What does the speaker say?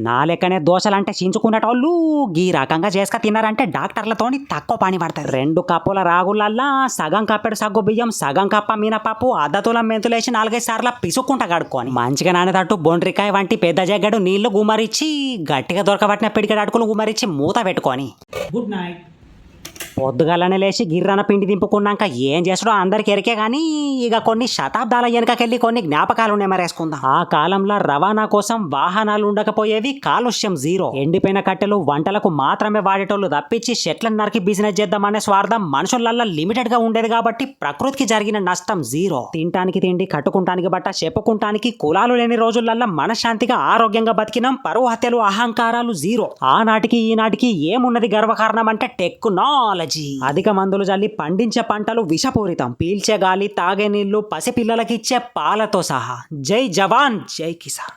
నా లెక్కనే దోశలంటే చించుకునేటోళ్ళు గీ రకంగా చేసుక తిన్నారంటే డాక్టర్లతోని తక్కువ పని పడతారు. 2 కప్పుల రాగులల్లా సగం కప్పెడు సగ్గు బియ్యం, సగం కప్ప మినపప్పు, అద్దతులం మెంతులేసి 4-5 సార్లు పిసుక్కుంటా కడుక్కొని మంచిగా నానేటట్టు బొండ్రికాయ వంటి పెద్ద జగ్గడు నీళ్లు గుమ్మరిచ్చి గట్టిగా దొరకబట్టిన పిడికెడు అటుకులు గుమ్మరిచ్చి మూత పెట్టుకొని గుడ్ నైట్ పొద్దుగలనే లేచి గిర్రన పిండి దింపుకున్నాక ఏం చేసాడో అందరికి ఎరికే గానీ ఇక కొన్ని శతాబ్దాల వెనకకెళ్ళి కొన్ని జ్ఞాపకాలు నెమరేసుకుందాం. ఆ కాలంలో రవాణా కోసం వాహనాలు ఉండకపోయేవి, కాలుష్యం జీరో. ఎండిపోయిన కట్టెలు వంటలకు మాత్రమే వాడేటోళ్ళు తప్పించి చెట్లను నరికి బిజినెస్ చేద్దామనే స్వార్థం మనుషులల్లో లిమిటెడ్ గా ఉండేది కాబట్టి ప్రకృతికి జరిగిన నష్టం జీరో. తినటానికి తిండి, కట్టుకుంటానికి బట్ట, చెప్పుకుంటానికి కులాలు లేని రోజులల్లో మనశ్శాంతిగా ఆరోగ్యంగా బతికినాం. పరువు హత్యలు, అహంకారాలు జీరో. ఆనాటికి ఈనాటికి ఏమున్నది గర్వకారణం అంటే టెక్నాలజీ. అధిక మందులు జల్లి పండించే పంటలు విషపూరితం, పీల్చే గాలి, తాగే నీళ్లు, పసిపిల్లలకిచ్చే పాలతో సహా. జై జవాన్ జై కిసాన్.